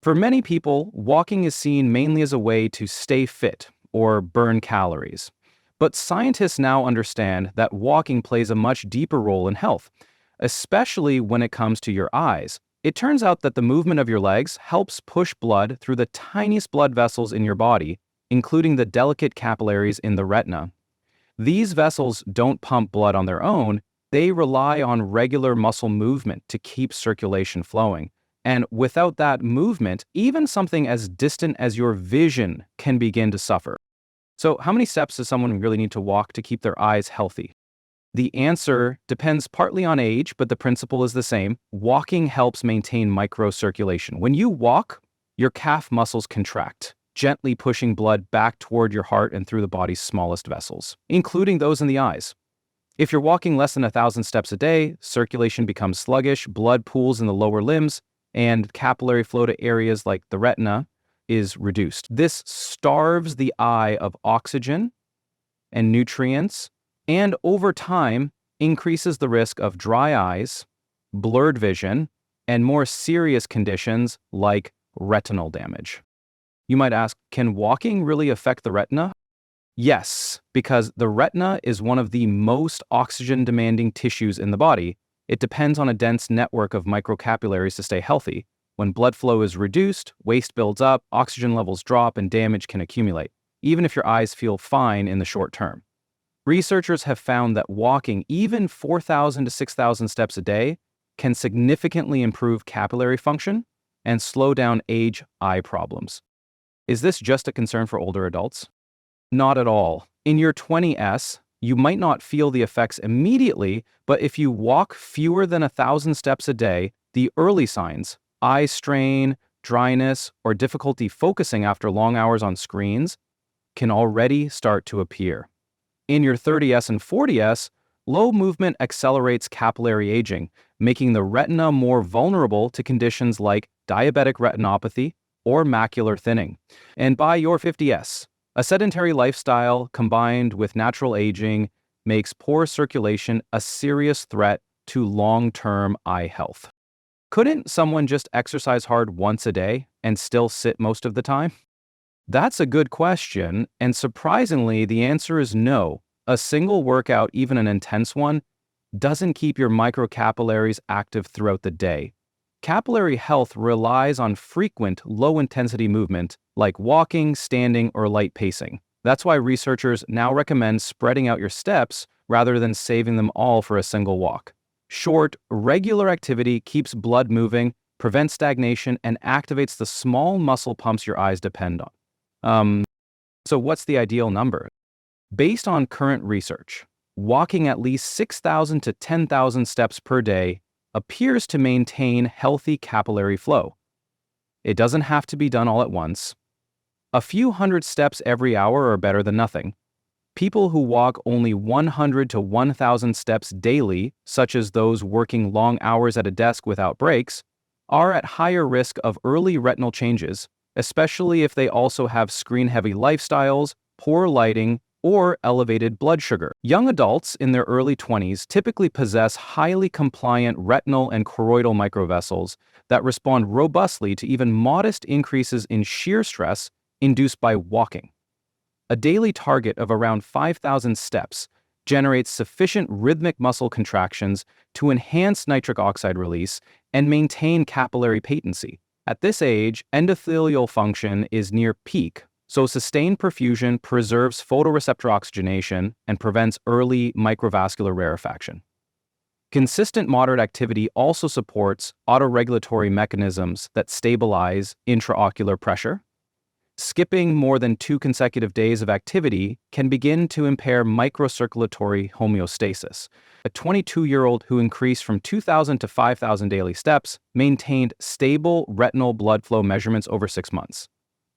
For many people, walking is seen mainly as a way to stay fit or burn calories. But scientists now understand that walking plays a much deeper role in health, especially when it comes to your eyes. It turns out that the movement of your legs helps push blood through the tiniest blood vessels in your body, including the delicate capillaries in the retina. These vessels don't pump blood on their own, they rely on regular muscle movement to keep circulation flowing. And without that movement, even something as distant as your vision can begin to suffer. So, how many steps does someone really need to walk to keep their eyes healthy? The answer depends partly on age, but the principle is the same. Walking helps maintain microcirculation. When you walk, your calf muscles contract, gently pushing blood back toward your heart and through the body's smallest vessels, including those in the eyes. If you're walking less than 1,000 steps a day, circulation becomes sluggish, blood pools in the lower limbs, and capillary flow to areas like the retina is reduced. This starves the eye of oxygen and nutrients, and over time increases the risk of dry eyes, blurred vision, and more serious conditions like retinal damage. You might ask, can walking really affect the retina? Yes, because the retina is one of the most oxygen-demanding tissues in the body. It depends on a dense network of microcapillaries to stay healthy. When blood flow is reduced, waste builds up, oxygen levels drop, and damage can accumulate, even if your eyes feel fine in the short term. Researchers have found that walking even 4,000 to 6,000 steps a day can significantly improve capillary function and slow down eye problems. Is this just a concern for older adults? Not at all. In your 20s, you might not feel the effects immediately, but if you walk fewer than 1,000 steps a day, the early signs, eye strain, dryness, or difficulty focusing after long hours on screens, can already start to appear. In your 30s and 40s, low movement accelerates capillary aging, making the retina more vulnerable to conditions like diabetic retinopathy or macular thinning. And by your 50s, a sedentary lifestyle combined with natural aging makes poor circulation a serious threat to long-term eye health. Couldn't someone just exercise hard once a day and still sit most of the time? That's a good question, and surprisingly, the answer is no. A single workout, even an intense one, doesn't keep your microcapillaries active throughout the day. Capillary health relies on frequent, low-intensity movement, like walking, standing, or light pacing. That's why researchers now recommend spreading out your steps rather than saving them all for a single walk. Short, regular activity keeps blood moving, prevents stagnation, and activates the small muscle pumps your eyes depend on. So what's the ideal number? Based on current research, walking at least 6,000 to 10,000 steps per day appears to maintain healthy capillary flow. It doesn't have to be done all at once. A few hundred steps every hour are better than nothing. People who walk only 100 to 1,000 steps daily, such as those working long hours at a desk without breaks, are at higher risk of early retinal changes, especially if they also have screen-heavy lifestyles, poor lighting, or elevated blood sugar. Young adults in their early 20s typically possess highly compliant retinal and choroidal microvessels that respond robustly to even modest increases in shear stress induced by walking. A daily target of around 5,000 steps generates sufficient rhythmic muscle contractions to enhance nitric oxide release and maintain capillary patency. At this age, endothelial function is near peak, so sustained perfusion preserves photoreceptor oxygenation and prevents early microvascular rarefaction. Consistent moderate activity also supports autoregulatory mechanisms that stabilize intraocular pressure. Skipping more than 2 consecutive days of activity can begin to impair microcirculatory homeostasis. A 22-year-old who increased from 2,000 to 5,000 daily steps maintained stable retinal blood flow measurements over 6 months.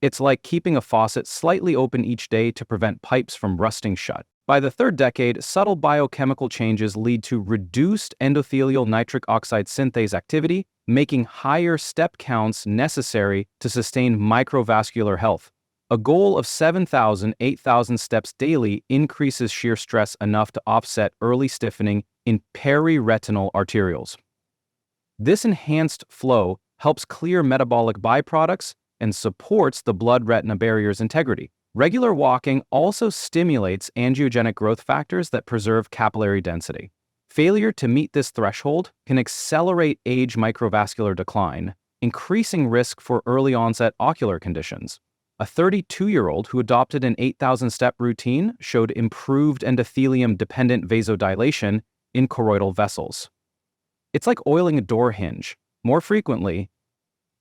It's like keeping a faucet slightly open each day to prevent pipes from rusting shut. By the third decade, subtle biochemical changes lead to reduced endothelial nitric oxide synthase activity, making higher step counts necessary to sustain microvascular health. A goal of 7,000, 8,000 steps daily increases shear stress enough to offset early stiffening in periretinal arterioles. This enhanced flow helps clear metabolic byproducts, and supports the blood-retina barrier's integrity. Regular walking also stimulates angiogenic growth factors that preserve capillary density. Failure to meet this threshold can accelerate age microvascular decline, increasing risk for early-onset ocular conditions. A 32-year-old who adopted an 8,000-step routine showed improved endothelium-dependent vasodilation in choroidal vessels. It's like oiling a door hinge, more frequently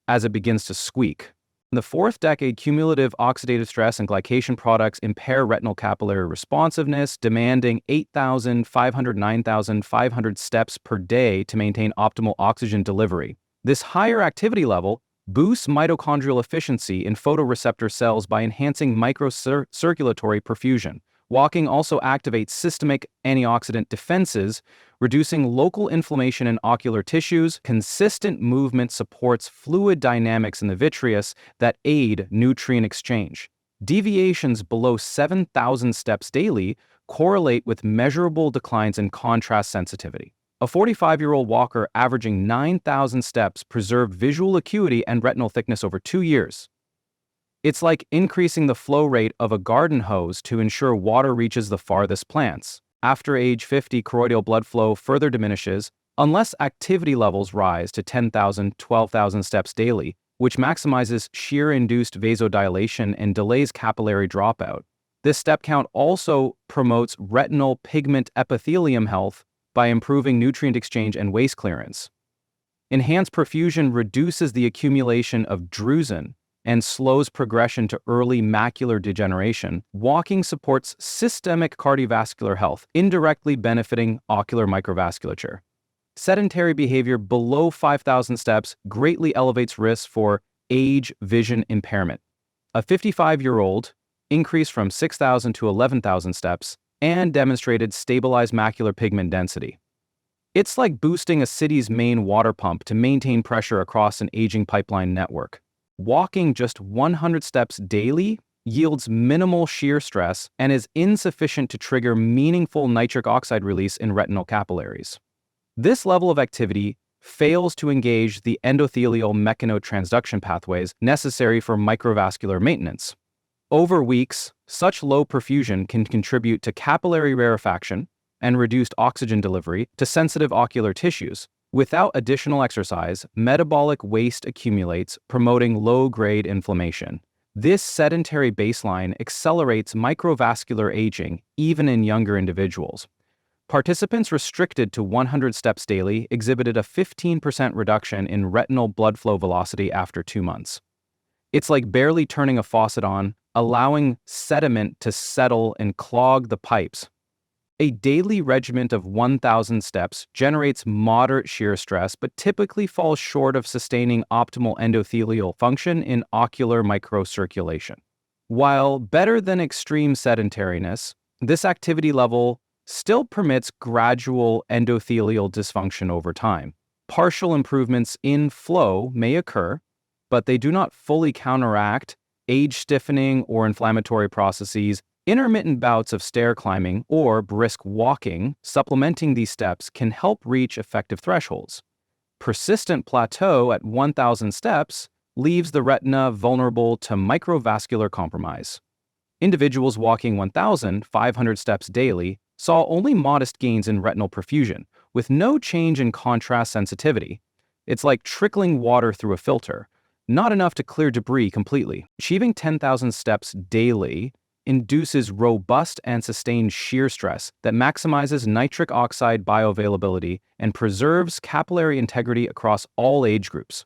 as it begins to squeak. In the fourth decade, cumulative oxidative stress and glycation products impair retinal capillary responsiveness, demanding 8,500 to 9,500 steps per day to maintain optimal oxygen delivery. This higher activity level boosts mitochondrial efficiency in photoreceptor cells by enhancing microcirculatory perfusion. Walking also activates systemic antioxidant defenses, reducing local inflammation in ocular tissues. Consistent movement supports fluid dynamics in the vitreous that aid nutrient exchange. Deviations below 7,000 steps daily correlate with measurable declines in contrast sensitivity. A 45-year-old walker averaging 9,000 steps preserved visual acuity and retinal thickness over 2 years. It's like increasing the flow rate of a garden hose to ensure water reaches the farthest plants. After age 50, choroidal blood flow further diminishes unless activity levels rise to 10,000 to 12,000 steps daily, which maximizes shear-induced vasodilation and delays capillary dropout. This step count also promotes retinal pigment epithelium health by improving nutrient exchange and waste clearance. Enhanced perfusion reduces the accumulation of drusen and slows progression to early macular degeneration. Walking supports systemic cardiovascular health, indirectly benefiting ocular microvasculature. Sedentary behavior below 5,000 steps greatly elevates risks for age vision impairment. A 55-year-old increased from 6,000 to 11,000 steps and demonstrated stabilized macular pigment density. It's like boosting a city's main water pump to maintain pressure across an aging pipeline network. Walking just 100 steps daily yields minimal shear stress and is insufficient to trigger meaningful nitric oxide release in retinal capillaries. This level of activity fails to engage the endothelial mechanotransduction pathways necessary for microvascular maintenance. Over weeks, such low perfusion can contribute to capillary rarefaction and reduced oxygen delivery to sensitive ocular tissues. Without additional exercise, metabolic waste accumulates, promoting low-grade inflammation. This sedentary baseline accelerates microvascular aging even in younger individuals. Participants restricted to 100 steps daily exhibited a 15% reduction in retinal blood flow velocity after 2 months. It's like barely turning a faucet on, allowing sediment to settle and clog the pipes. A daily regimen of 1,000 steps generates moderate shear stress but typically falls short of sustaining optimal endothelial function in ocular microcirculation. While better than extreme sedentariness, this activity level still permits gradual endothelial dysfunction over time. Partial improvements in flow may occur, but they do not fully counteract age stiffening or inflammatory processes. Intermittent bouts of stair climbing or brisk walking, supplementing these steps, can help reach effective thresholds. Persistent plateau at 1,000 steps leaves the retina vulnerable to microvascular compromise. Individuals walking 1,500 steps daily saw only modest gains in retinal perfusion, with no change in contrast sensitivity. It's like trickling water through a filter, not enough to clear debris completely. Achieving 10,000 steps daily induces robust and sustained shear stress that maximizes nitric oxide bioavailability and preserves capillary integrity across all age groups.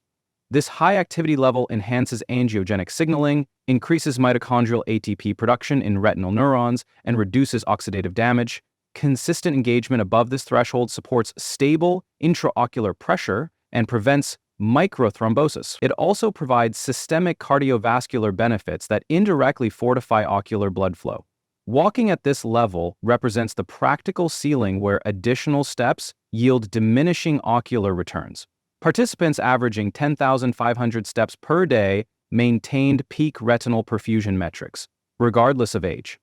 This high activity level enhances angiogenic signaling, increases mitochondrial ATP production in retinal neurons, and reduces oxidative damage. Consistent engagement above this threshold supports stable intraocular pressure and prevents microthrombosis. It also provides systemic cardiovascular benefits that indirectly fortify ocular blood flow. Walking at this level represents the practical ceiling where additional steps yield diminishing ocular returns. Participants averaging 10,500 steps per day maintained peak retinal perfusion metrics, regardless of age.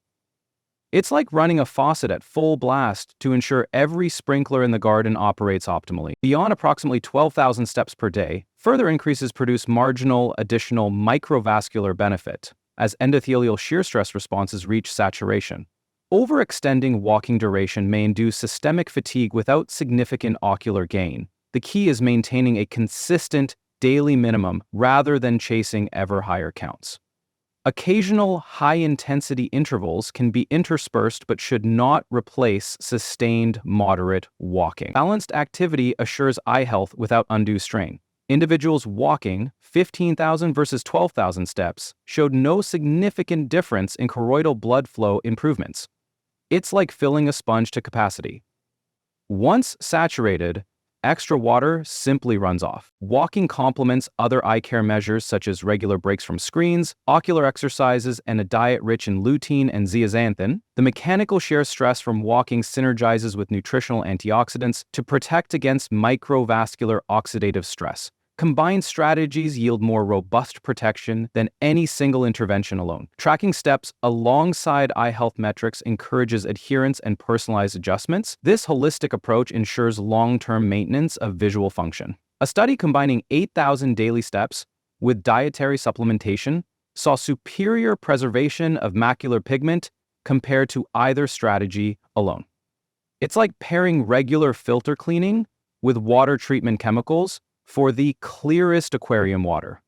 It's like running a faucet at full blast to ensure every sprinkler in the garden operates optimally. Beyond approximately 12,000 steps per day, further increases produce marginal additional microvascular benefit as endothelial shear stress responses reach saturation. Overextending walking duration may induce systemic fatigue without significant ocular gain. The key is maintaining a consistent daily minimum rather than chasing ever higher counts. Occasional high-intensity intervals can be interspersed but should not replace sustained moderate walking. Balanced activity assures eye health without undue strain. Individuals walking 15,000 versus 12,000 steps showed no significant difference in choroidal blood flow improvements. It's like filling a sponge to capacity. Once saturated, extra water simply runs off. Walking complements other eye care measures such as regular breaks from screens, ocular exercises, and a diet rich in lutein and zeaxanthin. The mechanical shear stress from walking synergizes with nutritional antioxidants to protect against microvascular oxidative stress. Combined strategies yield more robust protection than any single intervention alone. Tracking steps alongside eye health metrics encourages adherence and personalized adjustments. This holistic approach ensures long-term maintenance of visual function. A study combining 8,000 daily steps with dietary supplementation saw superior preservation of macular pigment compared to either strategy alone. It's like pairing regular filter cleaning with water treatment chemicals for the clearest aquarium water.